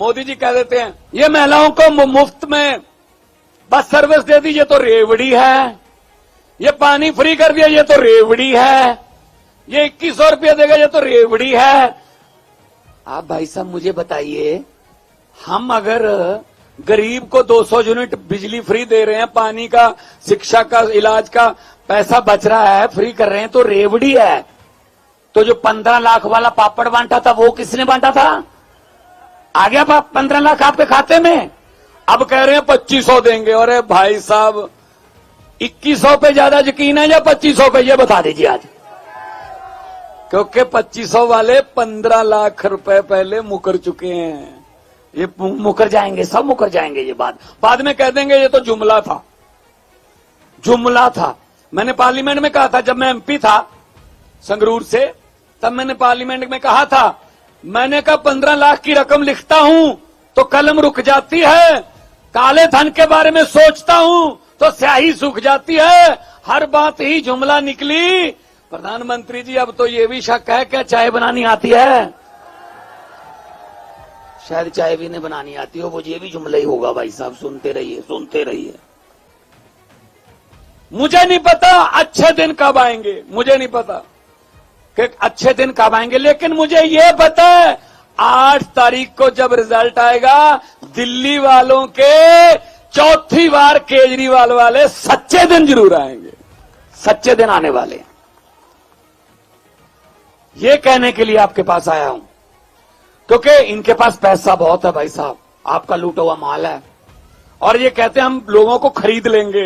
मोदी जी कह देते हैं ये महिलाओं को मुफ्त में बस सर्विस दे दी, ये तो रेवड़ी है। ये पानी फ्री कर दिया, ये तो रेवड़ी है। ये 2100 रुपया देगा, ये तो रेवड़ी है। आप भाई साहब मुझे बताइए, हम अगर गरीब को 200 यूनिट बिजली फ्री दे रहे हैं, पानी का, शिक्षा का, इलाज का पैसा बच रहा है, फ्री कर रहे हैं, तो रेवड़ी है। तो जो 15 लाख वाला पापड़ बांटा था वो किसने बांटा था? आ गया 15 लाख आपके खाते में। अब कह रहे हैं 2500 देंगे। अरे भाई साहब 2100 पे ज्यादा यकीन है या 2500 पे, ये बता दीजिए आज। क्योंकि 2500 वाले 15 लाख रुपए पहले मुकर चुके हैं। ये मुकर जाएंगे, सब मुकर जाएंगे। ये बाद में कह देंगे ये तो जुमला था, जुमला था। मैंने पार्लियामेंट में कहा था, जब मैं एमपी था संगरूर से, तब मैंने पार्लियामेंट में कहा था, मैंने कहा 15 लाख की रकम लिखता हूं तो कलम रुक जाती है, काले धन के बारे में सोचता हूं तो स्याही सूख जाती है। हर बात ही जुमला निकली। प्रधानमंत्री जी अब तो ये भी शक है क्या चाय बनानी आती है? शायद चाय भी नहीं बनानी आती हो, वो ये भी जुमला ही होगा। भाई साहब सुनते रहिए, सुनते रहिए। मुझे नहीं पता अच्छे दिन कब आएंगे, मुझे नहीं पता कि अच्छे दिन कब आएंगे, लेकिन मुझे ये पता है 8 तारीख को जब रिजल्ट आएगा, दिल्ली वालों के चौथी बार केजरीवाल वाले सच्चे दिन जरूर आएंगे। सच्चे दिन आने वाले हैं। ये कहने के लिए आपके पास आया हूं, क्योंकि इनके पास पैसा बहुत है भाई साहब, आपका लूटा हुआ माल है। और ये कहते हैं हम लोगों को खरीद लेंगे,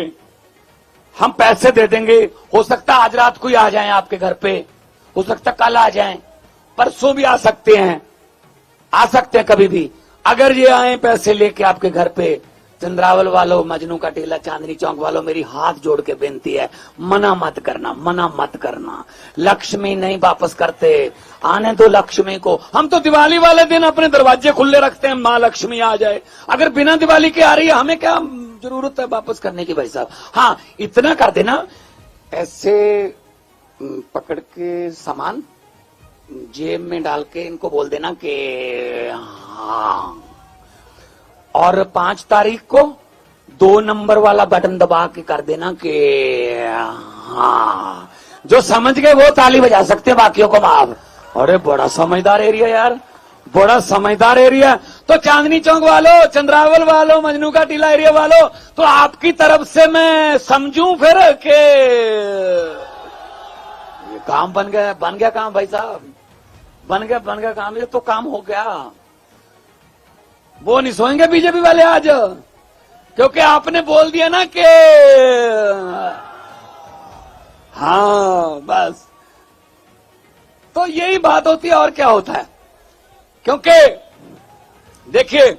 हम पैसे दे देंगे। हो सकता है आज रात को ही आ जाएं आपके घर पे, हो सकता है कल आ जाएं, परसों भी आ सकते हैं, आ सकते हैं कभी भी। अगर ये आए पैसे लेके आपके घर पे, चंद्रावल वालों, मजनू का टीला, चांदनी चौक वालों, मेरी हाथ जोड़ के बेनती है, मना मत करना, मना मत करना। लक्ष्मी नहीं वापस करते, आने दो लक्ष्मी को। हम तो दिवाली वाले दिन अपने दरवाजे खुले रखते हैं, माँ लक्ष्मी आ जाए। अगर बिना दिवाली के आ रही है, हमें क्या जरूरत है वापस करने की भाई साहब? हाँ इतना कर देना, ऐसे पकड़ के सामान जेब में डाल के इनको बोल देना कि हाँ, और 5 तारीख को 2 नंबर वाला बटन दबा के कर देना कि हाँ। जो समझ गए वो ताली बजा सकते हैं, बाकियों को माफ। अरे बड़ा समझदार एरिया यार, बड़ा समझदार एरिया। तो चांदनी चौक वालों, चंद्रावल वालों, मजनू का टीला एरिया वालों, तो आपकी तरफ से मैं समझूं फिर के ये काम बन गया काम भाई साहब, बन गया काम। ये तो काम हो गया। वो नहीं सोएंगे बीजेपी वाले आज, क्योंकि आपने बोल दिया ना कि हाँ बस। तो यही बात होती है, और क्या होता है? क्योंकि देखिए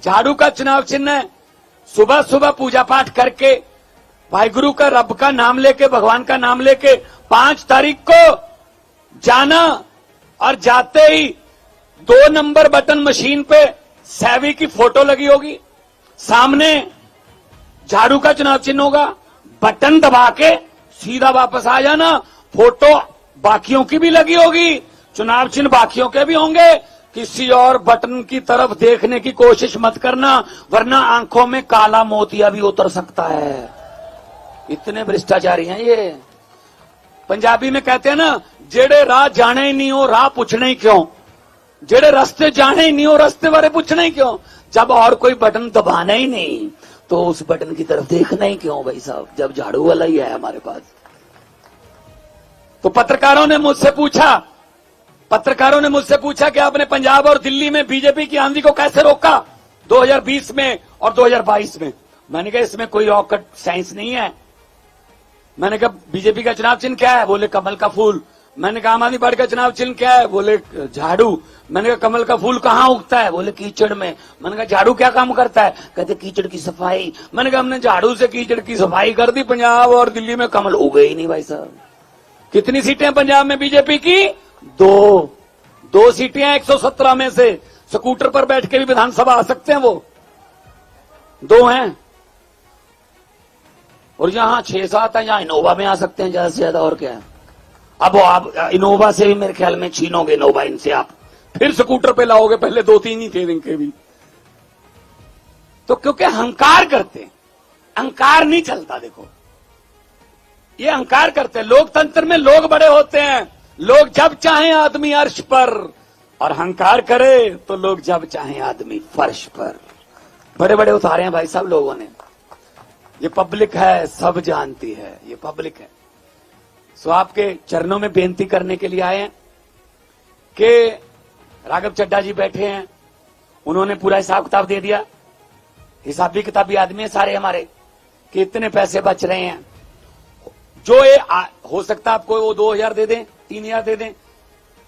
झाड़ू का चुनाव चिन्ह है। सुबह सुबह पूजा पाठ करके, वाहिगुरु का, रब का नाम लेके, भगवान का नाम लेके 5 तारीख को जाना, और जाते ही 2 नंबर बटन मशीन पे सैवी की फोटो लगी होगी, सामने झाड़ू का चुनाव चिन्ह होगा, बटन दबा के सीधा वापस आ जाना। फोटो बाकियों की भी लगी होगी, चुनाव चिन्ह बाकियों के भी होंगे। किसी और बटन की तरफ देखने की कोशिश मत करना, वरना आंखों में काला मोतिया भी उतर सकता है। इतने भ्रष्टाचारी हैं ये। पंजाबी में कहते हैं ना, जेड़े राह जाने ही नहीं हो राह पूछने ही क्यों, जेड़े रास्ते जाने ही नहीं हो रास्ते बारे पूछना ही क्यों। जब और कोई बटन दबाना ही नहीं तो उस बटन की तरफ देखना ही क्यों भाई साहब, जब झाड़ू वाला ही है हमारे पास। तो पत्रकारों ने मुझसे पूछा कि आपने पंजाब और दिल्ली में बीजेपी की आंधी को कैसे रोका 2020 में और 2022 में। मैंने कहा इसमें कोई रॉकेट साइंस नहीं है। मैंने कहा बीजेपी का चुनाव चिन्ह क्या है? बोले कमल का फूल। मैंने कहा आम आदमी पार्टी का चुनाव चिन्ह क्या है? बोले झाड़ू। मैंने कहा कमल का फूल कहाँ उगता है? बोले कीचड़ में। मैंने कहा झाड़ू क्या काम करता है? कहते कीचड़ की सफाई। मैंने कहा हमने झाड़ू से कीचड़ की सफाई कर दी, पंजाब और दिल्ली में कमल उगे ही नहीं भाई साहब। कितनी सीटें पंजाब में बीजेपी की? 2 सीटें 117 में से। स्कूटर पर बैठ के भी विधानसभा आ सकते हैं, वो 2 हैं। और यहां 6-7 है, यहां इनोवा में आ सकते हैं ज्यादा से ज्यादा, और क्या है। अब आप इनोवा से भी मेरे ख्याल में छीनोगे, इनोवा इनसे आप फिर स्कूटर पे लाओगे, पहले 2-3 ही थे इनके भी। तो क्योंकि अहंकार करते हैं, अहंकार नहीं चलता। देखो ये अहंकार करते हैं। लोकतंत्र में लोग बड़े होते हैं, लोग जब चाहें आदमी अर्श पर, और अहंकार करे तो लोग जब चाहें आदमी फर्श पर। बड़े बड़े उतारे हैं भाई साहब लोगों ने। ये पब्लिक है, सब जानती है, ये पब्लिक है। सो आपके चरणों में बेनती करने के लिए आए हैं कि राघव चड्ढा जी बैठे हैं, उन्होंने पूरा हिसाब किताब दे दिया। हिसाबी किताबी आदमी है सारे हमारे, कि इतने पैसे बच रहे हैं। जो ये हो सकता है आपको वो 2000 दे दें, 3000 दे दें,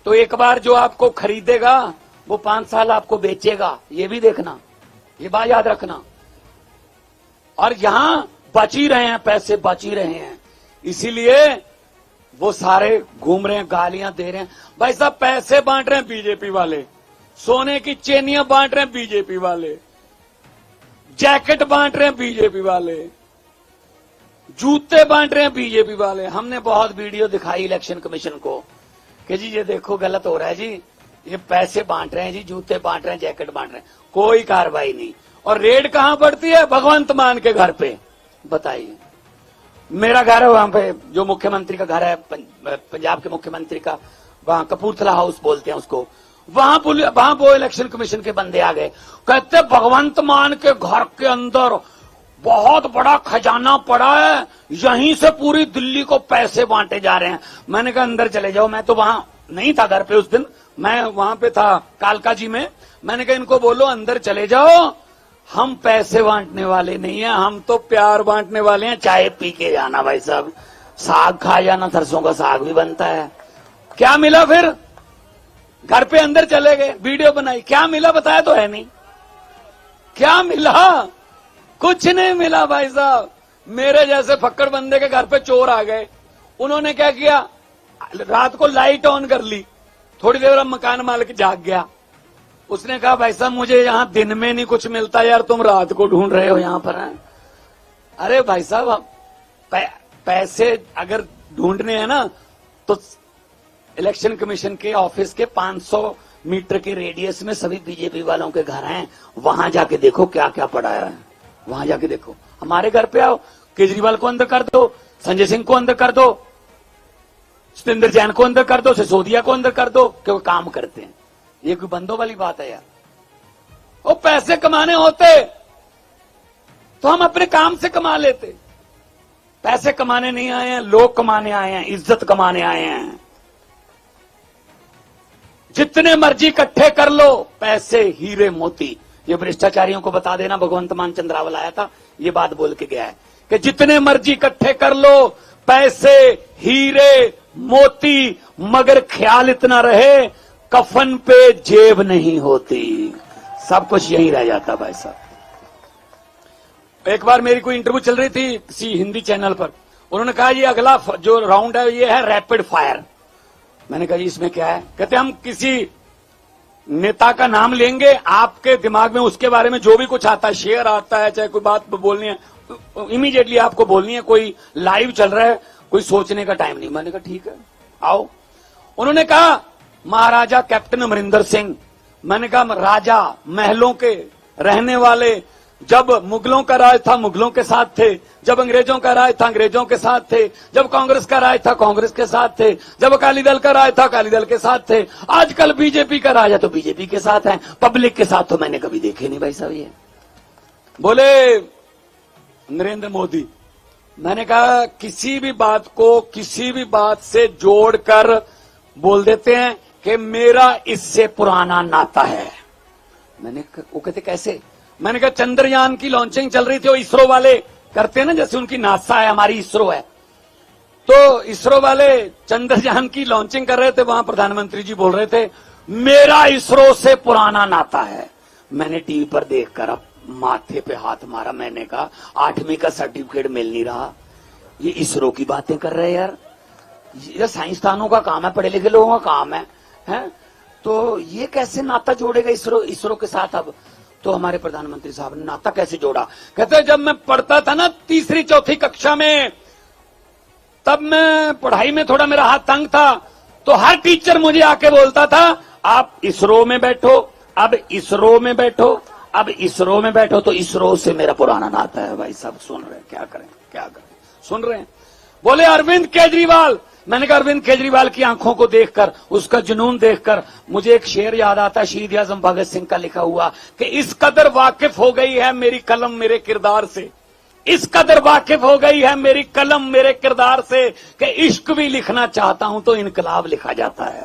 तो एक बार जो आपको खरीदेगा वो 5 साल आपको बेचेगा। ये भी देखना, ये बात याद रखना। और यहां बच ही रहे हैं, पैसे बच ही रहे हैं, इसीलिए वो सारे घूम रहे हैं, गालियां दे रहे हैं। भाई साहब पैसे बांट रहे हैं बीजेपी वाले, सोने की चेनियां बांट रहे हैं बीजेपी वाले, जैकेट बांट रहे हैं बीजेपी वाले, जूते बांट रहे हैं बीजेपी वाले। हमने बहुत वीडियो दिखाई इलेक्शन कमीशन को कि जी ये देखो गलत हो रहा है जी, ये पैसे बांट रहे हैं जी, जूते बांट रहे हैं, जैकेट बांट रहे हैं, कोई कार्रवाई नहीं। और रेड कहां पड़ती है? भगवंत मान के घर पे। बताइए, मेरा घर है वहां पे, जो मुख्यमंत्री का घर है, पंजाब के मुख्यमंत्री का, वहां कपूरथला हाउस बोलते हैं उसको। वहां वो इलेक्शन कमीशन के बंदे आ गए, कहते भगवंत मान के घर के अंदर बहुत बड़ा खजाना पड़ा है, यहीं से पूरी दिल्ली को पैसे बांटे जा रहे हैं। मैंने कहा अंदर चले जाओ। मैं तो वहां नहीं था घर पे उस दिन, मैं वहां पे था कालका जी में। मैंने कहा इनको बोलो अंदर चले जाओ, हम पैसे बांटने वाले नहीं है, हम तो प्यार बांटने वाले हैं। चाय पी के जाना भाई साहब, साग खा जाना, सरसों का साग भी बनता है। क्या मिला फिर? घर पे अंदर चले गए, वीडियो बनाई, क्या मिला बताया तो है नहीं। क्या मिला? कुछ नहीं मिला भाई साहब। मेरे जैसे फक्कड़ बंदे के घर पे चोर आ गए, उन्होंने क्या किया, रात को लाइट ऑन कर ली। थोड़ी देर में मकान मालिक जाग गया, उसने कहा भाई साहब मुझे यहां दिन में नहीं कुछ मिलता यार, तुम रात को ढूंढ रहे हो यहां पर। अरे भाई साहब पैसे अगर ढूंढने हैं ना तो इलेक्शन कमीशन के ऑफिस के 500 मीटर के रेडियस में सभी बीजेपी वालों के घर हैं, वहां जाके देखो क्या क्या पड़ा है, वहां जाके देखो। हमारे घर पे आओ, केजरीवाल को अंदर कर दो, संजय सिंह को अंदर कर दो, सत्येंद्र जैन को अंदर कर दो, सिसोदिया को अंदर कर दो, क्योंकि काम करते हैं। ये कोई बंदों वाली बात है यार? वो पैसे कमाने होते तो हम अपने काम से कमा लेते। पैसे कमाने नहीं आए हैं, लोग कमाने आए हैं, इज्जत कमाने आए हैं। जितने मर्जी इकट्ठे कर लो, पैसे हीरे मोती। ये भ्रष्टाचारियों को बता देना, भगवंत मान चंद्रावल आया था, ये बात बोल के गया है कि जितने मर्जी इकट्ठे कर लो, पैसे हीरे मोती, मगर ख्याल इतना रहे कफन पे जेब नहीं होती, सब कुछ यहीं रह जाता भाई साहब। एक बार मेरी कोई इंटरव्यू चल रही थी किसी हिंदी चैनल पर, उन्होंने कहा ये अगला जो राउंड है ये है रैपिड फायर। मैंने कहा इसमें क्या है? कहते हम किसी नेता का नाम लेंगे, आपके दिमाग में उसके बारे में जो भी कुछ आता है, शेयर आता है, चाहे कोई बात बोलनी है इमीडिएटली आपको बोलनी है, कोई लाइव चल रहा है, कोई सोचने का टाइम नहीं। मैंने कहा ठीक है आओ। उन्होंने कहा महाराजा कैप्टन अमरिंदर सिंह। मैंने कहा राजा, महलों के रहने वाले, जब मुगलों का राज था मुगलों के साथ थे, जब अंग्रेजों का राज था अंग्रेजों के साथ थे, जब कांग्रेस का राज था कांग्रेस के साथ थे, जब अकाली दल का राज था अकाली दल के साथ थे, आजकल बीजेपी का राज है तो बीजेपी के साथ है, पब्लिक के साथ तो मैंने कभी देखे नहीं भाई साहब। ये बोले नरेंद्र मोदी। मैंने कहा किसी भी बात को किसी भी बात से जोड़कर बोल देते हैं कि मेरा इससे पुराना नाता है। वो कहते कैसे? मैंने कहा चंद्रयान की लॉन्चिंग चल रही थी, वो इसरो वाले करते हैं ना, जैसे उनकी नासा है हमारी इसरो है, तो इसरो वाले चंद्रयान की लॉन्चिंग कर रहे थे, वहां प्रधानमंत्री जी बोल रहे थे मेरा इसरो से पुराना नाता है। मैंने टीवी पर देखकर अब माथे पे हाथ मारा, मैंने कहा 8वीं का सर्टिफिकेट मिल नहीं रहा, ये इसरो की बातें कर रहे हैं यार, ये साइंसदानों का काम है, पढ़े लिखे लोगों का काम है? तो ये कैसे नाता जोड़ेगा इसरो के साथ? अब तो हमारे प्रधानमंत्री साहब ने नाता कैसे जोड़ा? कहते जब मैं पढ़ता था ना 3री 4थी कक्षा में, तब मैं पढ़ाई में थोड़ा मेरा हाथ तंग था, तो हर टीचर मुझे आके बोलता था आप इसरो में बैठो, अब इसरो में बैठो, अब इसरो में बैठो तो इसरो से मेरा पुराना नाता है भाई, सब सुन रहे हैं, क्या करें क्या करें, सुन रहे हैं। बोले अरविंद केजरीवाल, मैंने कहा अरविंद केजरीवाल की आंखों को देखकर, उसका जुनून देखकर मुझे एक शेर याद आता है शहीद आजम भगत सिंह का लिखा हुआ कि इस कदर वाकिफ हो गई है मेरी कलम मेरे किरदार से, इस कदर वाकिफ हो गई है मेरी कलम मेरे किरदार से कि इश्क भी लिखना चाहता हूं तो इनकलाब लिखा जाता है।